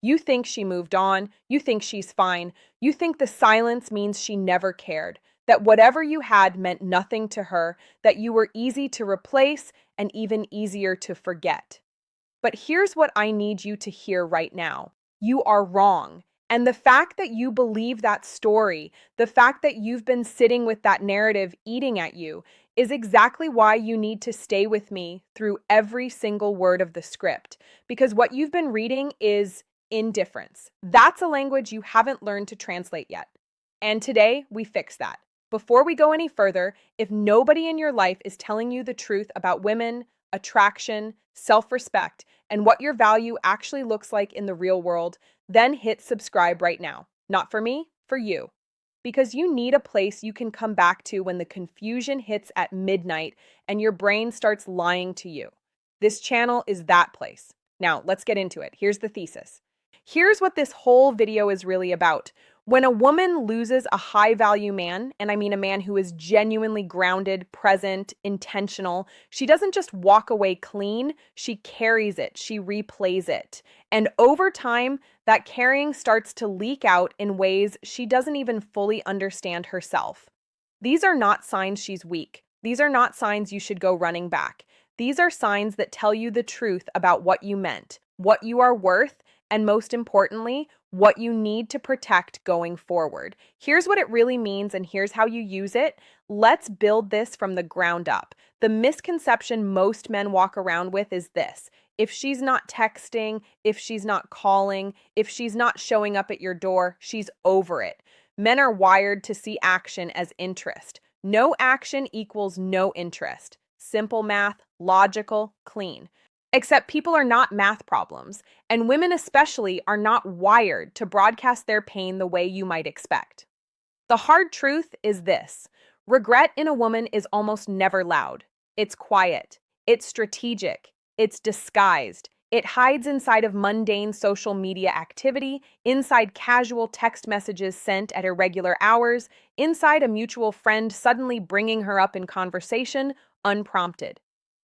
You think she moved on. You think she's fine. You think the silence means she never cared, that whatever you had meant nothing to her, that you were easy to replace and even easier to forget. But here's what I need you to hear right now. You are wrong. And the fact that you believe that story, the fact that you've been sitting with that narrative eating at you, is exactly why you need to stay with me through every single word of the script. Because what you've been reading is indifference. That's a language you haven't learned to translate yet. And today, we fix that. Before we go any further, if nobody in your life is telling you the truth about women, attraction, self respect, and what your value actually looks like in the real world, then hit subscribe right now. Not for me, for you. Because you need a place you can come back to when the confusion hits at midnight and your brain starts lying to you. This channel is that place. Now, let's get into it. Here's the thesis. Here's what this whole video is really about. When a woman loses a high value man, and I mean a man who is genuinely grounded, present, intentional, she doesn't just walk away clean, she carries it, she replays it. And over time, that carrying starts to leak out in ways she doesn't even fully understand herself. These are not signs she's weak. These are not signs you should go running back. These are signs that tell you the truth about what you meant, what you are worth, and most importantly, what you need to protect going forward. Here's what it really means, and here's how you use it. Let's build this from the ground up. The misconception most men walk around with is this: if she's not texting, if she's not calling, if she's not showing up at your door, she's over it. Men are wired to see action as interest. No action equals no interest. Simple math, logical, clean. Except people are not math problems, and women especially are not wired to broadcast their pain the way you might expect. The hard truth is this: regret in a woman is almost never loud. It's quiet, it's strategic, it's disguised. It hides inside of mundane social media activity, inside casual text messages sent at irregular hours, inside a mutual friend suddenly bringing her up in conversation, unprompted.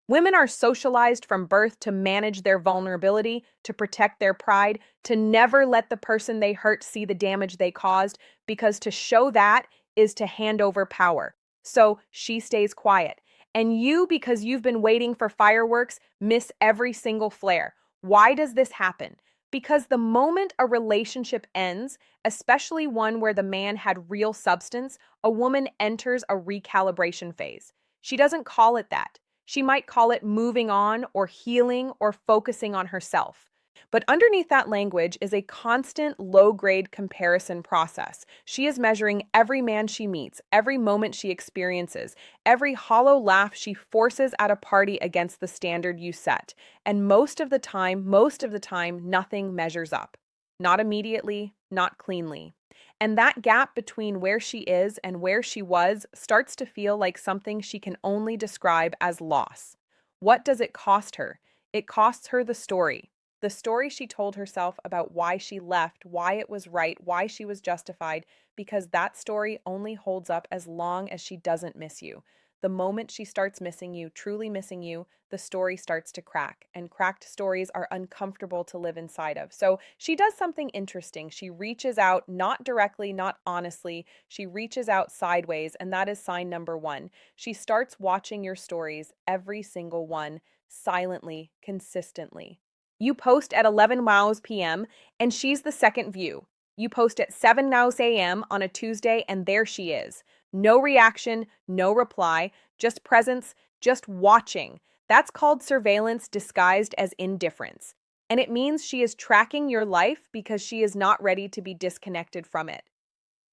Women are socialized from birth to manage their vulnerability, to protect their pride, to never let the person they hurt see the damage they caused, because to show that is to hand over power. So she stays quiet. And you, because you've been waiting for fireworks, miss every single flare. Why does this happen? Because the moment a relationship ends, especially one where the man had real substance, a woman enters a recalibration phase. She doesn't call it that. She might call it moving on or healing or focusing on herself. But underneath that language is a constant low-grade comparison process. She is measuring every man she meets, every moment she experiences, every hollow laugh she forces at a party against the standard you set. And most of the time, nothing measures up. Not immediately, not cleanly. And that gap between where she is and where she was starts to feel like something she can only describe as loss. What does it cost her? It costs her the story. The story she told herself about why she left, why it was right, why she was justified, because that story only holds up as long as she doesn't miss you. The moment she starts missing you, truly missing you, the story starts to crack, and cracked stories are uncomfortable to live inside of. So she does something interesting. She reaches out, not directly, not honestly. She reaches out sideways, and that is sign number one. She starts watching your stories, every single one, silently, consistently. You post at 11 wows p.m., and she's the second view. You post at 7 wows a.m. on a Tuesday, and there she is. No reaction, no reply, just presence, just watching. That's called surveillance disguised as indifference. And it means she is tracking your life because she is not ready to be disconnected from it.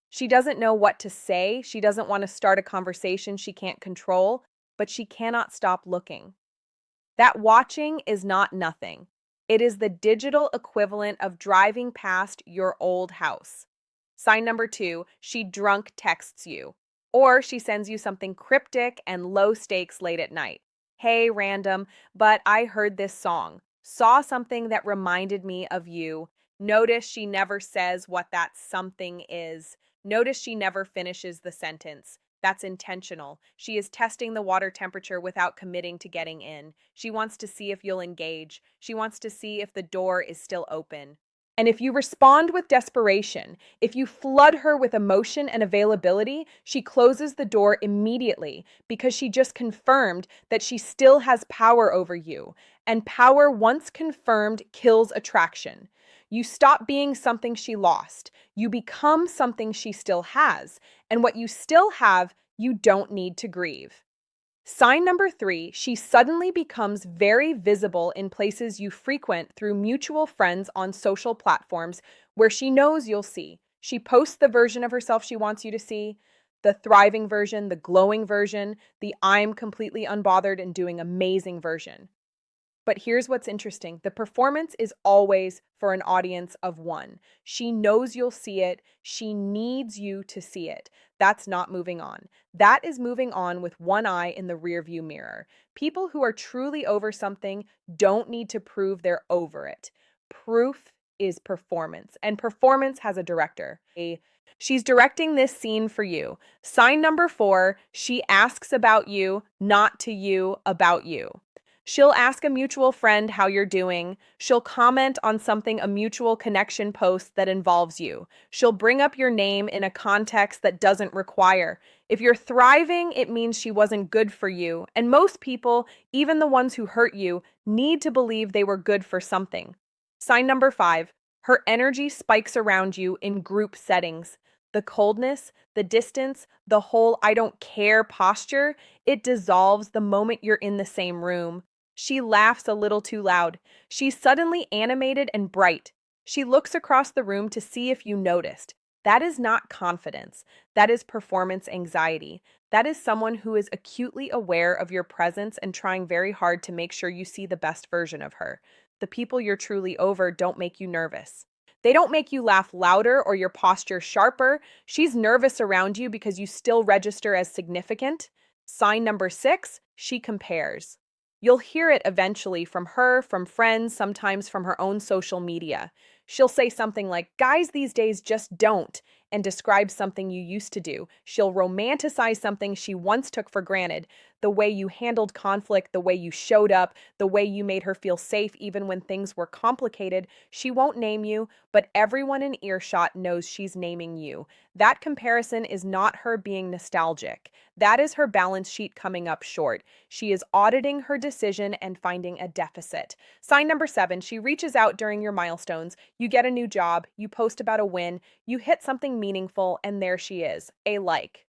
She doesn't know what to say. She doesn't want to start a conversation she can't control, but she cannot stop looking. That watching is not nothing. It is the digital equivalent of driving past your old house. Sign number two, she drunk texts you. Or she sends you something cryptic and low stakes late at night. Hey, random, but I heard this song. Saw something that reminded me of you. Notice she never says what that something is. Notice she never finishes the sentence. That's intentional. She is testing the water temperature without committing to getting in. She wants to see if you'll engage. She wants to see if the door is still open. And if you respond with desperation, if you flood her with emotion and availability, she closes the door immediately because she just confirmed that she still has power over you. And power, once confirmed, kills attraction. You stop being something she lost. You become something she still has. And what you still have, you don't need to grieve. Sign number 3, she suddenly becomes very visible in places you frequent through mutual friends on social platforms where she knows you'll see. She posts the version of herself she wants you to see, the thriving version, the glowing version, the I'm completely unbothered and doing amazing version. But here's what's interesting. The performance is always for an audience of one. She knows you'll see it. She needs you to see it. That's not moving on. That is moving on with one eye in the rearview mirror. People who are truly over something don't need to prove they're over it. Proof is performance, and performance has a director. She's directing this scene for you. Sign number 4, she asks about you, not to you, about you. She'll ask a mutual friend how you're doing. She'll comment on something a mutual connection posts that involves you. She'll bring up your name in a context that doesn't require. If you're thriving, it means she wasn't good for you. And most people, even the ones who hurt you, need to believe they were good for something. Sign number 5, her energy spikes around you in group settings. The coldness, the distance, the whole I don't care posture, it dissolves the moment you're in the same room. She laughs a little too loud. She's suddenly animated and bright. She looks across the room to see if you noticed. That is not confidence. That is performance anxiety. That is someone who is acutely aware of your presence and trying very hard to make sure you see the best version of her. The people you're truly over don't make you nervous. They don't make you laugh louder or your posture sharper. She's nervous around you because you still register as significant. Sign number 6, she compares. You'll hear it eventually from her, from friends, sometimes from her own social media. She'll say something like, guys these days just don't, and describe something you used to do. She'll romanticize something she once took for granted, the way you handled conflict, the way you showed up, the way you made her feel safe even when things were complicated. She won't name you, but everyone in earshot knows she's naming you. That comparison is not her being nostalgic. That is her balance sheet coming up short. She is auditing her decision and finding a deficit. Sign number 7, she reaches out during your milestones. You get a new job, you post about a win, you hit something meaningful, and there she is, a like.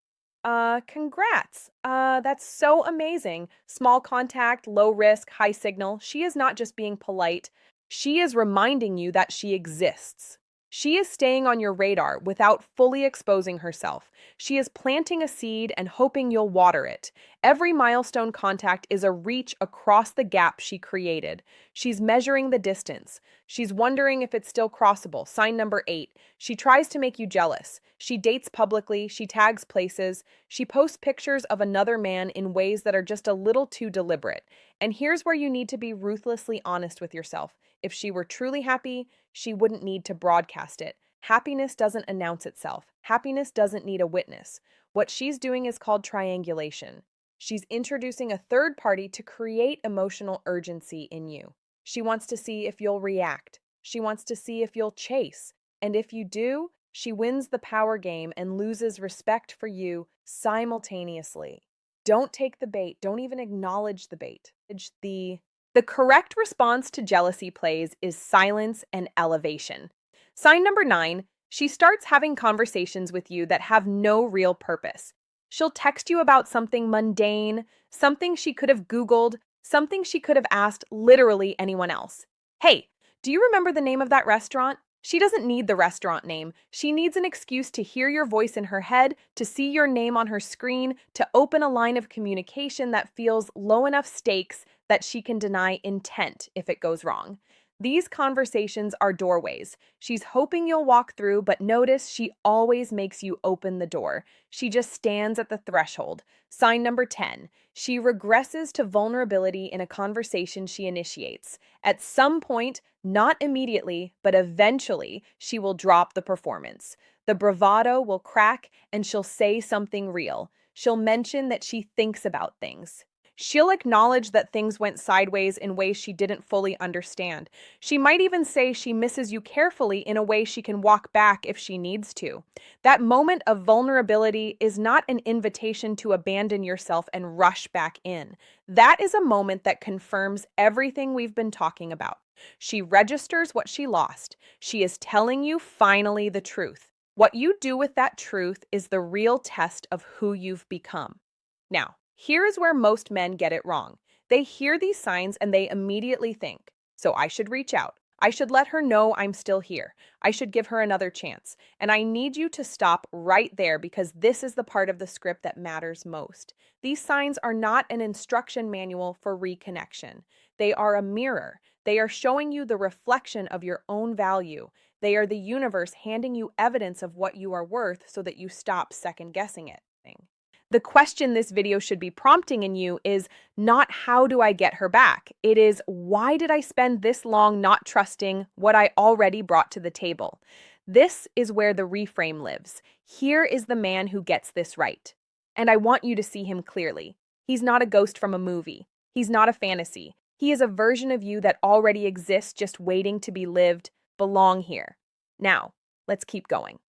Congrats. That's so amazing. Small contact, low risk, high signal. She is not just being polite. She is reminding you that she exists. She is staying on your radar without fully exposing herself. She is planting a seed and hoping you'll water it. Every milestone contact is a reach across the gap she created. She's measuring the distance. She's wondering if it's still crossable. Sign number 8. She tries to make you jealous. She dates publicly. She tags places. She posts pictures of another man in ways that are just a little too deliberate. And here's where you need to be ruthlessly honest with yourself. If she were truly happy, she wouldn't need to broadcast it. Happiness doesn't announce itself. Happiness doesn't need a witness. What she's doing is called triangulation. She's introducing a third party to create emotional urgency in you. She wants to see if you'll react. She wants to see if you'll chase. And if you do, she wins the power game and loses respect for you simultaneously. Don't take the bait. Don't even acknowledge the bait. The correct response to jealousy plays is silence and elevation. Sign number 9, she starts having conversations with you that have no real purpose. She'll text you about something mundane, something she could have Googled, something she could have asked literally anyone else. Hey, do you remember the name of that restaurant? She doesn't need the restaurant name. She needs an excuse to hear your voice in her head, to see your name on her screen, to open a line of communication that feels low enough stakes that she can deny intent if it goes wrong. These conversations are doorways. She's hoping you'll walk through, but notice she always makes you open the door. She just stands at the threshold. Sign number 10. She regresses to vulnerability in a conversation she initiates. At some point, not immediately, but eventually, she will drop the performance. The bravado will crack and she'll say something real. She'll mention that she thinks about things. She'll acknowledge that things went sideways in ways she didn't fully understand. She might even say she misses you carefully in a way she can walk back if she needs to. That moment of vulnerability is not an invitation to abandon yourself and rush back in. That is a moment that confirms everything we've been talking about. She registers what she lost. She is telling you finally the truth. What you do with that truth is the real test of who you've become. Now, here is where most men get it wrong. They hear these signs and they immediately think, so I should reach out. I should let her know I'm still here. I should give her another chance. And I need you to stop right there because this is the part of the script that matters most. These signs are not an instruction manual for reconnection. They are a mirror. They are showing you the reflection of your own value. They are the universe handing you evidence of what you are worth so that you stop second-guessing it. The question this video should be prompting in you is not how do I get her back? It is why did I spend this long not trusting what I already brought to the table? This is where the reframe lives. Here is the man who gets this right. And I want you to see him clearly. He's not a ghost from a movie. He's not a fantasy. He is a version of you that already exists just waiting to be lived. Belong here. Now, let's keep going.